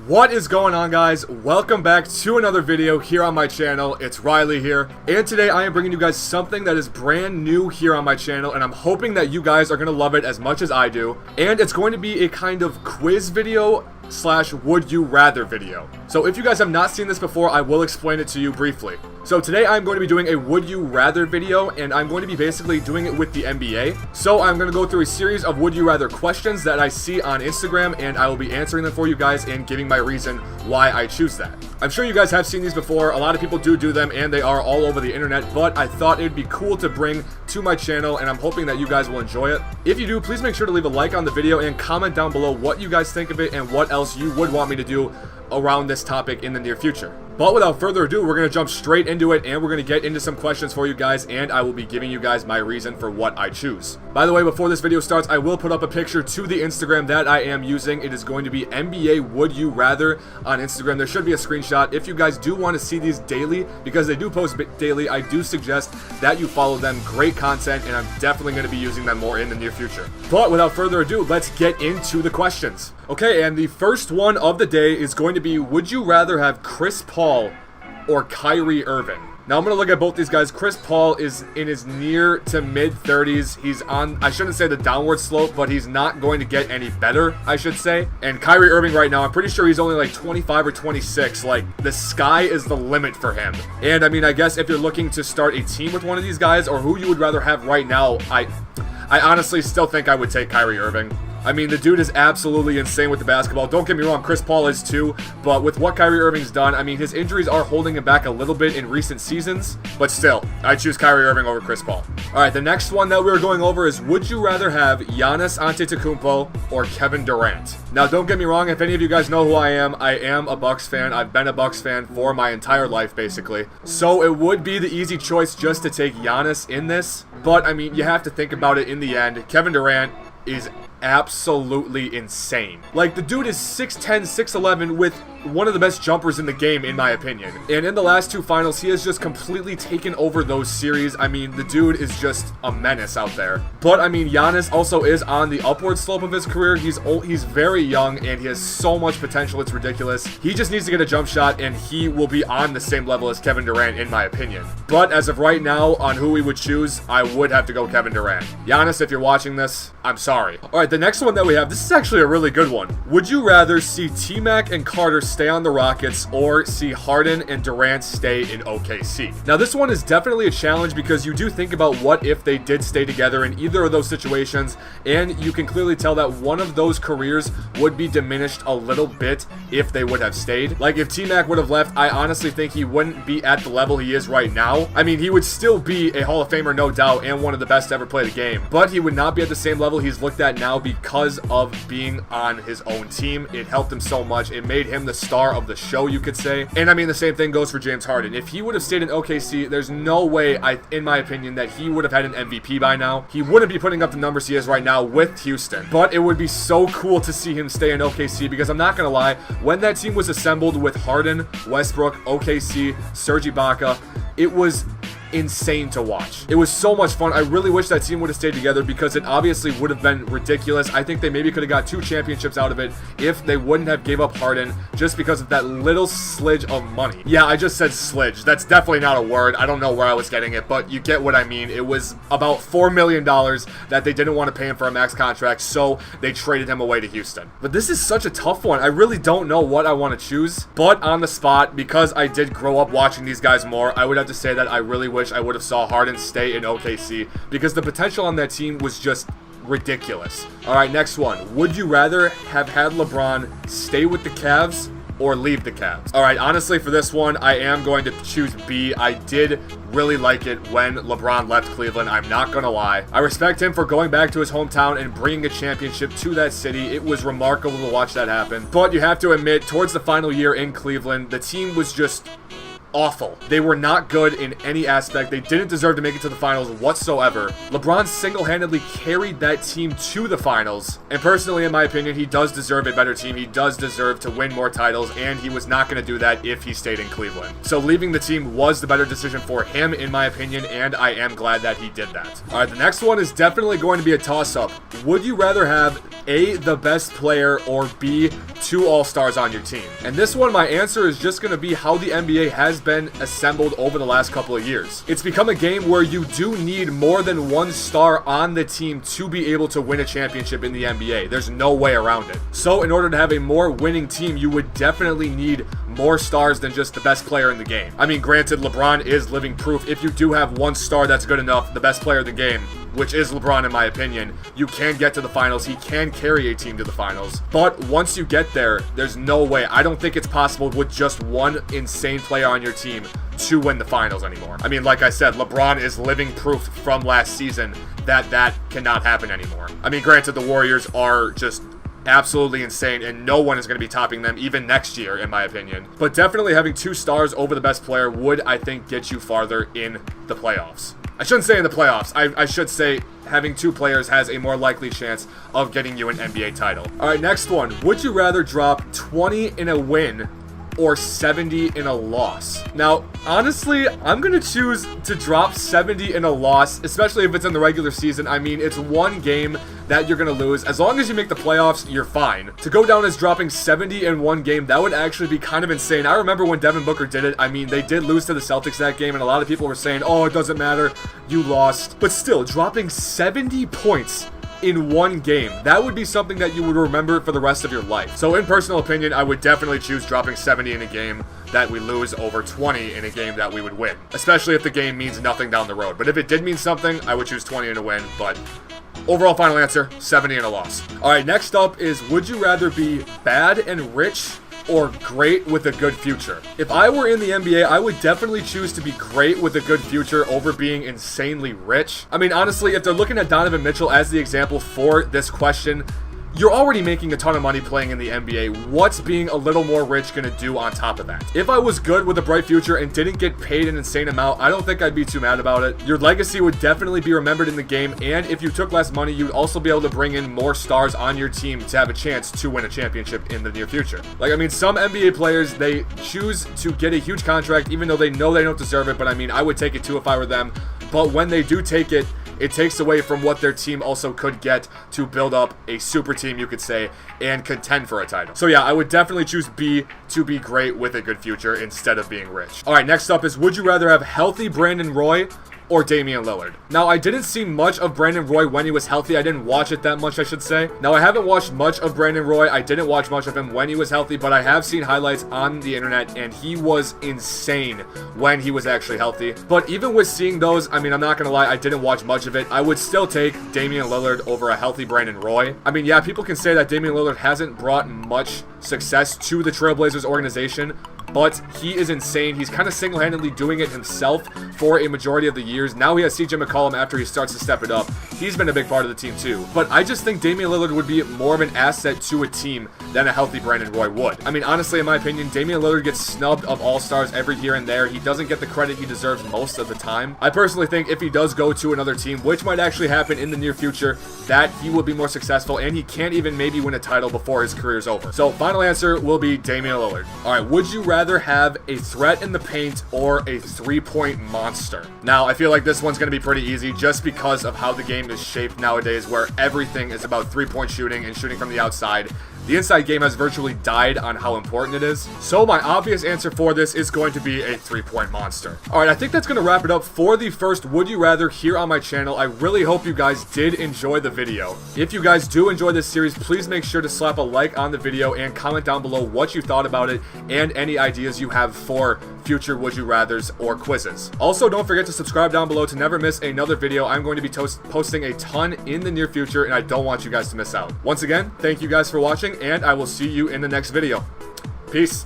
What is going on, guys? Welcome back to another video here on my channel. It's Riley here, and today I am bringing you guys something that is brand new here on my channel, and I'm hoping that you guys are going to love it as much as I do. And it's going to be a kind of quiz video slash would you rather video. So if you guys have not seen this before, I will explain it to you briefly. So today I'm going to be doing a would you rather video, and I'm going to be basically doing it with the NBA. So I'm going to go through a series of would you rather questions that I see on Instagram, and I will be answering them for you guys and giving my reason why I choose that. I'm sure you guys have seen these before. A lot of people do them, and they are all over the internet, but I thought it'd be cool to bring to my channel, and I'm hoping that you guys will enjoy it. If you do, please make sure to leave a like on the video and comment down below what you guys think of it and what else you would want me to do around this topic in the near future. But without further ado, we're going to jump straight into it, and we're going to get into some questions for you guys, and I will be giving you guys my reason for what I choose. By the way, before this video starts, I will put up a picture to the Instagram that I am using. It is going to be NBA Would You Rather on Instagram. There should be a screenshot. If you guys do want to see these daily, because they do post daily, I do suggest that you follow them. Great content, and I'm definitely going to be using them more in the near future. But without further ado, let's get into the questions. Okay, and the first one of the day is going to be, would you rather have Chris Paul or Kyrie Irving? Now, I'm going to look at both these guys. Chris Paul is in his near to mid 30s. He's on, I shouldn't say the downward slope, but he's not going to get any better, I should say. And Kyrie Irving right now, I'm pretty sure he's only like 25 or 26. Like, the sky is the limit for him. And I mean, I guess if you're looking to start a team with one of these guys, or who you would rather have right now, I honestly still think I would take Kyrie Irving. I mean, the dude is absolutely insane with the basketball. Don't get me wrong, Chris Paul is too, but with what Kyrie Irving's done, I mean, his injuries are holding him back a little bit in recent seasons, but still, I choose Kyrie Irving over Chris Paul. All right, the next one that we're going over is, would you rather have Giannis Antetokounmpo or Kevin Durant? Now, don't get me wrong, if any of you guys know who I am a Bucks fan. I've been a Bucks fan for my entire life, basically. So it would be the easy choice just to take Giannis in this, but I mean, you have to think about it in the end. Kevin Durant is absolutely insane. Like, the dude is 6'10", 6'11", with one of the best jumpers in the game, in my opinion. And in the last two finals, he has just completely taken over those series. I mean, the dude is just a menace out there. But I mean, Giannis also is on the upward slope of his career. He's very young, and he has so much potential, it's ridiculous. He just needs to get a jump shot, and he will be on the same level as Kevin Durant, in my opinion. But as of right now, on who we would choose, I would have to go Kevin Durant. Giannis, if you're watching this, I'm sorry. All right, the next one that we have, this is actually a really good one. Would you rather see T-Mac and Carter stay on the Rockets or see Harden and Durant stay in OKC? Now, this one is definitely a challenge because you do think about what if they did stay together in either of those situations, and you can clearly tell that one of those careers would be diminished a little bit if they would have stayed. Like, if T-Mac would have left, I honestly think he wouldn't be at the level he is right now. I mean, he would still be a Hall of Famer, no doubt, and one of the best to ever play the game, but he would not be at the same level he's looked at now because of being on his own team. It helped him so much. It made him the star of the show, you could say. And I mean, the same thing goes for James Harden. If he would have stayed in OKC, there's no way, in my opinion, that he would have had an MVP by now. He wouldn't be putting up the numbers he is right now with Houston. But it would be so cool to see him stay in OKC, because I'm not gonna lie, when that team was assembled with Harden, Westbrook, OKC, Serge Ibaka, it was insane to watch. It was so much fun. I really wish that team would have stayed together, because it obviously would have been ridiculous. I think they maybe could have got 2 championships out of it if they wouldn't have gave up Harden just because of that little slidge of money. Yeah, I just said slidge. That's definitely not a word. I don't know where I was getting it, but you get what I mean. It was about $4 million that they didn't want to pay him for a max contract, so they traded him away to Houston. But this is such a tough one. I really don't know what I want to choose, but on the spot, because I did grow up watching these guys more, I would have to say that I really wish I would have saw Harden stay in OKC, because the potential on that team was just ridiculous. All right, next one. Would you rather have had LeBron stay with the Cavs or leave the Cavs? All right, honestly, for this one, I am going to choose B. I did really like it when LeBron left Cleveland, I'm not gonna lie. I respect him for going back to his hometown and bringing a championship to that city. It was remarkable to watch that happen. But you have to admit, towards the final year in Cleveland, the team was just awful. They were not good in any aspect. They didn't deserve to make it to the finals whatsoever. LeBron single-handedly carried that team to the finals. And personally, in my opinion, he does deserve a better team. He does deserve to win more titles, and he was not going to do that if he stayed in Cleveland. So leaving the team was the better decision for him, in my opinion, and I am glad that he did that. All right, the next one is definitely going to be a toss-up. Would you rather have A, the best player, or B, 2 All-Stars on your team? And this one, my answer is just going to be how the NBA has been assembled over the last couple of years. It's become a game where you do need more than one star on the team to be able to win a championship in the NBA. There's no way around it. So in order to have a more winning team, you would definitely need more stars than just the best player in the game. I mean, granted, LeBron is living proof. If you do have one star that's good enough, the best player in the game, which is LeBron in my opinion, you can get to the finals. He can carry a team to the finals. But once you get there, there's no way. I don't think it's possible with just one insane player on your team to win the finals anymore. I mean, like I said, LeBron is living proof from last season that that cannot happen anymore. I mean, granted, the Warriors are just absolutely insane, and no one is going to be topping them even next year, in my opinion. But definitely having 2 stars over the best player would, I think, get you farther in the playoffs. I shouldn't say in the playoffs. I should say having 2 players has a more likely chance of getting you an NBA title. All right, next one. Would you rather drop 20 in a win or 70 in a loss? Now, honestly, I'm going to choose to drop 70 in a loss, especially if it's in the regular season. I mean, it's one game that you're going to lose. As long as you make the playoffs, you're fine. To go down as dropping 70 in one game, that would actually be kind of insane. I remember when Devin Booker did it. I mean, they did lose to the Celtics that game, and a lot of people were saying, oh, it doesn't matter, you lost. But still, dropping 70 points in one game, that would be something that you would remember for the rest of your life. So in personal opinion, I would definitely choose dropping 70 in a game that we lose over 20 in a game that we would win, especially if the game means nothing down the road. But if it did mean something, I would choose 20 in a win. But overall final answer, 70 in a loss. All right, next up is, would you rather be bad and rich or great with a good future? If I were in the NBA, I would definitely choose to be great with a good future over being insanely rich. I mean, honestly, if they're looking at Donovan Mitchell as the example for this question, you're already making a ton of money playing in the NBA. What's being a little more rich gonna do on top of that? If I was good with a bright future and didn't get paid an insane amount, I don't think I'd be too mad about it. Your legacy would definitely be remembered in the game, and if you took less money, you'd also be able to bring in more stars on your team to have a chance to win a championship in the near future. Like, I mean, some NBA players, they choose to get a huge contract even though they know they don't deserve it, but I mean, I would take it too if I were them. But when they do take it, it takes away from what their team also could get to build up a super team, you could say, and contend for a title. So yeah, I would definitely choose B, to be great with a good future instead of being rich. All right, next up is, would you rather have healthy Brandon Roy or Damian Lillard? Now, I didn't see much of Brandon Roy when he was healthy. I didn't watch it that much, I should say. Now, I haven't watched much of Brandon Roy. I didn't watch much of him when he was healthy, but I have seen highlights on the internet, and he was insane when he was actually healthy. But even with seeing those, I mean, I'm not gonna lie, I didn't watch much of it. I would still take Damian Lillard over a healthy Brandon Roy. I mean, yeah, people can say that Damian Lillard hasn't brought much success to the Trailblazers organization, but he is insane. He's kind of single-handedly doing it himself for a majority of the years. Now he has CJ McCollum after he starts to step it up. He's been a big part of the team too. But I just think Damian Lillard would be more of an asset to a team than a healthy Brandon Roy would. I mean, honestly, in my opinion, Damian Lillard gets snubbed of All-Stars every here and there. He doesn't get the credit he deserves most of the time. I personally think if he does go to another team, which might actually happen in the near future, that he will be more successful, and he can't even maybe win a title before his career is over. So final answer will be Damian Lillard. All right, would you rather have a threat in the paint or a three-point monster? Now, I feel like this one's going to be pretty easy just because of how the game is shaped nowadays, where everything is about three-point shooting and shooting from the outside. The inside game has virtually died on how important it is. So my obvious answer for this is going to be a three-point monster. All right, I think that's going to wrap it up for the first Would You Rather here on my channel. I really hope you guys did enjoy the video. If you guys do enjoy this series, please make sure to slap a like on the video and comment down below what you thought about it and any ideas you have for future Would You Rathers or quizzes. Also, don't forget to subscribe down below to never miss another video. I'm going to be posting a ton in the near future, and I don't want you guys to miss out. Once again, thank you guys for watching, and I will see you in the next video. Peace.